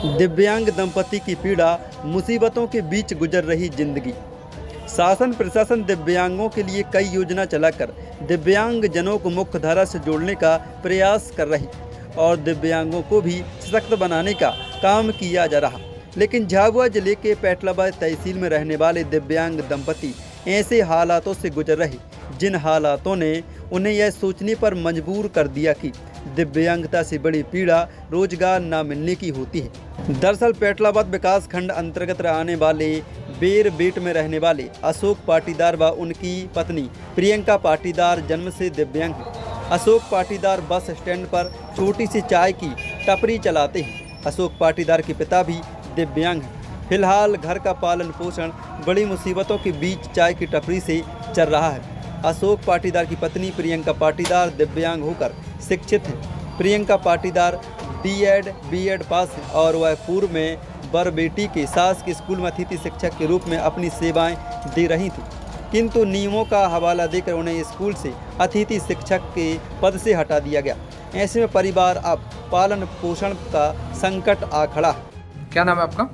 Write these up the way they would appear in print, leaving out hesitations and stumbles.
दिव्यांग दंपति की पीड़ा, मुसीबतों के बीच गुजर रही जिंदगी। शासन प्रशासन दिव्यांगों के लिए कई योजना चलाकर दिव्यांग जनों को मुख्य धारा से जोड़ने का प्रयास कर रही और दिव्यांगों को भी सशक्त बनाने का काम किया जा रहा। लेकिन झाबुआ जिले के पैटलाबाद तहसील में रहने वाले दिव्यांग दंपति ऐसे हालातों से गुजर रहे जिन हालातों ने उन्हें यह सोचने पर मजबूर कर दिया कि दिव्यांगता से बड़ी पीड़ा रोजगार न मिलने की होती है। दरअसल पैटलाबाद विकास खंड अंतर्गत आने वाले बेरबेट में रहने वाले अशोक पाटीदार व उनकी पत्नी प्रियंका पाटीदार जन्म से दिव्यांग हैं। अशोक पाटीदार बस स्टैंड पर छोटी सी चाय की टपरी चलाते हैं। अशोक पाटीदार के पिता भी दिव्यांग हैं। फिलहाल घर का पालन पोषण बड़ी मुसीबतों के बीच चाय की टपरी से चल रहा है। अशोक पाटीदार की पत्नी प्रियंका पाटीदार दिव्यांग होकर शिक्षित हैं। प्रियंका पाटीदार D.Ed. B.Ed. पास हैं और वह पूर्व में बरबेटी के सास के स्कूल में अतिथि शिक्षक के रूप में अपनी सेवाएं दे रही थी, किंतु नियमों का हवाला देकर उन्हें स्कूल से अतिथि शिक्षक के पद से हटा दिया गया। ऐसे में परिवार अब पालन पोषण का संकट आ खड़ा है। क्या नाम है आपका?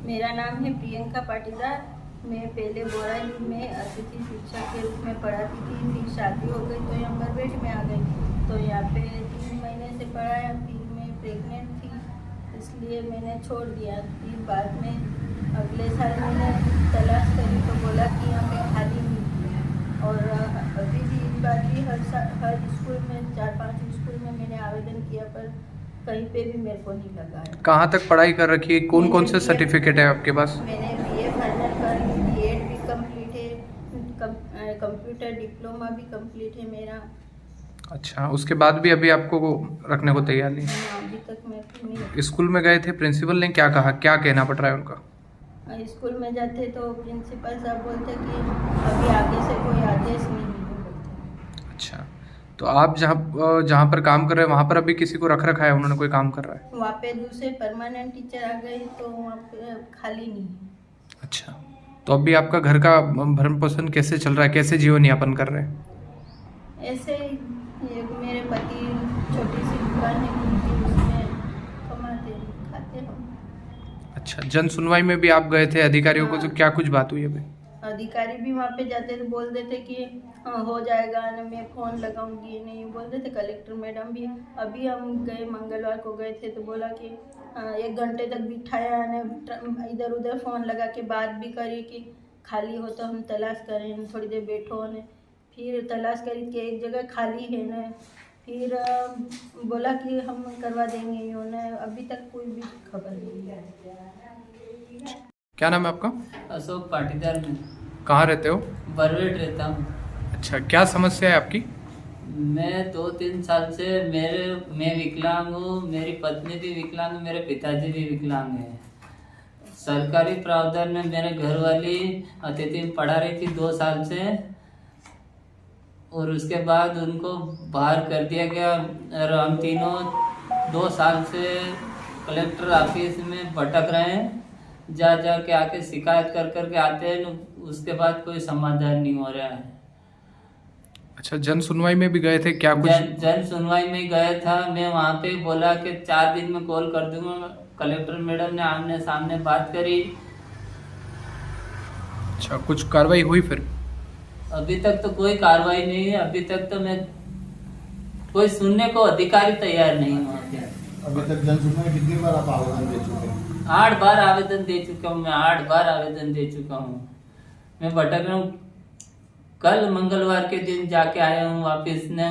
मेरा नाम है प्रियंका पाटीदार। मैं पहले बोराली में अतिथि शिक्षक के रूप में पढ़ाती थी, फिर शादी हो गई तो यहाँ बरबेट में आ गई। तो यहाँ पे 3 महीने से पढ़ाया, फिर मैं प्रेग्नेंट थी इसलिए मैंने छोड़ दिया। फिर बाद में अगले साल मैंने तलाश करी तो बोला कि यहाँ पे खाली नहीं है। और अभी भी इस बार भी हर स्कूल में 4-5 स्कूल में मैंने आवेदन किया पर कहीं पे भी मेरे को नहीं लगा है। कहाँ तक पढ़ाई कर रखी है? कौन कौन से सर्टिफिकेट है आपके पास? मैंने BA फाइनल कर ली, B.Ed. भी कंप्लीट है, कंप्यूटर डिप्लोमा भी कंप्लीट है मेरा। अच्छा, उसके बाद भी अभी आपको रखने को तैयार नहीं? अभी तक मैं नहीं। स्कूल में गए थे, प्रिंसिपल ने क्या कहा, क्या कहना पड़ रहा है उनका? स्कूल में जाते तो प्रिंसिपल साहब बोलते कि अभी आगे से कोई आदेश नहीं है। अच्छा, तो आप जहाँ पर काम कर रहे हैं वहाँ पर अभी किसी को रख रखा है, उन्होंने कोई काम कर रहा है? वहाँ पे दूसरे परमानेंट टीचर आ गए तो वहाँ पे खाली नहीं है। अच्छा, तो अभी आपका घर का भरण पोषण कैसे चल रहा है, कैसे जीवन यापन कर रहे हैं? ऐसे ही मेरे पति छोटी सी दुकान है उनकी, उसमें कमाते खाते हम। अच्छा, जन सुनवाई में भी आप गए थे अधिकारियों को, तो क्या कुछ बात हुई अभी? अधिकारी भी वहाँ पे जाते तो बोल देते कि हाँ हो जाएगा ना, मैं फ़ोन लगाऊंगी, नहीं बोल देते। कलेक्टर मैडम भी अभी हम गए, मंगलवार को गए थे तो बोला कि 1 घंटे तक बिठाया ने, इधर उधर फ़ोन लगा के बात भी करी कि खाली हो तो हम तलाश करें, थोड़ी देर बैठो ने। फिर तलाश करी कि एक जगह खाली है ना, फिर बोला कि हम करवा देंगे यो ने। अभी तक कोई भी खबर नहीं है। क्या नाम है आपका? अशोक पाटीदार में। कहाँ रहते हो? बरबेट रहता हूँ। अच्छा, क्या समस्या है आपकी? मैं 2-3 साल से मैं विकलांग हूँ, मेरी पत्नी भी विकलांग है, मेरे पिताजी भी विकलांग हैं। सरकारी प्रावधान में मेरे घर वाली अतिथि में पढ़ा रही थी 2 साल से, और उसके बाद उनको बाहर कर दिया गया। और हम तीनों 2 साल से कलेक्टर ऑफिस में भटक रहे हैं, जा के आके शिकायत कर के आते हैं, उसके बाद कोई समाधान नहीं हो रहा है। अच्छा, जन सुनवाई में भी गए थे क्या कुछ? जन सुनवाई में गया था मैं, वहाँ पे बोला कि 4 दिन में कॉल कर दूंगा। कलेक्टर मैडम ने आमने सामने बात करी। अच्छा, कुछ कार्रवाई हुई फिर? अभी तक तो कोई कार्रवाई नहीं है। अभी तक तो मैं कोई सुनने को अधिकारी तैयार नहीं हुआ। अभी तक जन सुनवाई कितनी बार आप आवेदन दे चुके हैं? 8 बार आवेदन दे चुका हूँ मैं, 8 बार आवेदन दे चुका हूँ। मैं भटक रहा हूँ। कल मंगलवार के दिन जाके आया हूँ वापिस ने,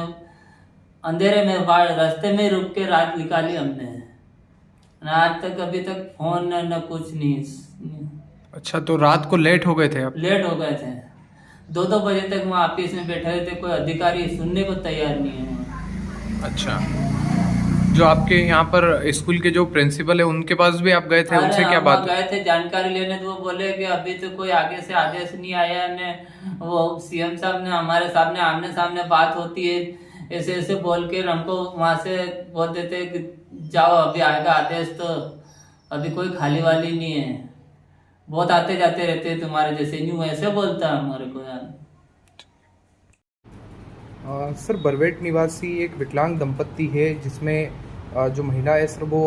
अंधेरे में रास्ते में रुक के रात निकाली हमने। आज तक अभी तक फोन न कुछ नहीं। अच्छा, तो रात को लेट हो गए थे आप? लेट हो गए थे, 2-2 बजे तक वहाँ ऑफिस में बैठे हुए थे, कोई अधिकारी सुनने को तैयार नहीं है। अच्छा, जो आपके यहाँ पर स्कूल के जो प्रिंसिपल है उनके पास भी आप गए थे? उनसे क्या बात? गए थे जानकारी लेने, तो वो बोले कि अभी तो कोई आगे से आदेश नहीं आया ने। वो CM साहब ने हमारे सामने आमने सामने बात होती है, ऐसे ऐसे बोल के हमको वहाँ से बोल देते कि जाओ अभी आएगा आदेश, तो अभी कोई खाली वाली नहीं है, बहुत आते जाते रहते हैं तुम्हारे जैसे, न्यू ऐसे बोलता है हमारे को यार। सर, बरबेट निवासी एक विकलांग दंपत्ति है जिसमें जो महिला है सर वो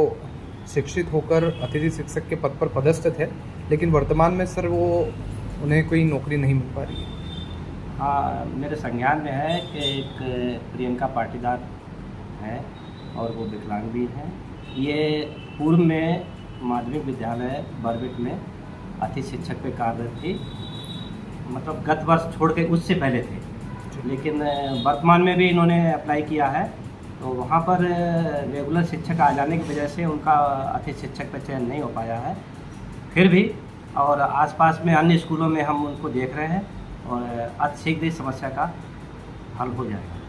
शिक्षित होकर अतिथि शिक्षक के पद पर पदस्थ थे, लेकिन वर्तमान में सर वो उन्हें कोई नौकरी नहीं मिल पा रही है। हाँ, मेरे संज्ञान में है कि एक प्रियंका पाटीदार है और वो विकलांग भी हैं। ये पूर्व में माध्यमिक विद्यालय बरबीट में अतिथि शिक्षक पे कार्यरत थी, मतलब गत वर्ष छोड़ के उससे पहले थे, लेकिन वर्तमान में भी इन्होंने अप्लाई किया है। तो वहाँ पर रेगुलर शिक्षक आ जाने की वजह से उनका अतिथि शिक्षक पर चयन नहीं हो पाया है। फिर भी और आसपास में अन्य स्कूलों में हम उनको देख रहे हैं और अति शीघ्र इस समस्या का हल हो जाएगा।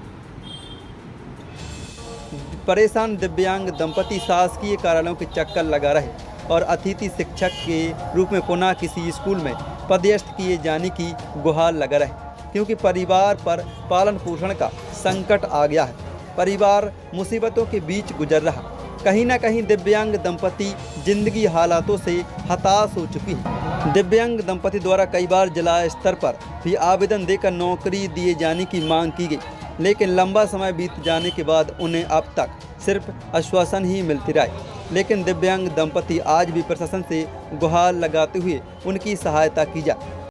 परेशान दिव्यांग दंपति शासकीय कार्यालयों के चक्कर लगा रहे और अतिथि शिक्षक के रूप में पुनः किसी स्कूल में पदस्थ किए जाने की गुहार लगा रहे, क्योंकि परिवार पर पालन पोषण का संकट आ गया है। परिवार मुसीबतों के बीच गुजर रहा। कहीं ना कहीं दिव्यांग दंपति जिंदगी हालातों से हताश हो चुकी है। दिव्यांग दंपति द्वारा कई बार जिला स्तर पर भी आवेदन देकर नौकरी दिए जाने की मांग की गई, लेकिन लंबा समय बीत जाने के बाद उन्हें अब तक सिर्फ आश्वासन ही मिलती रहे। लेकिन दिव्यांग दंपति आज भी प्रशासन से गुहार लगाते हुए उनकी सहायता की जाए।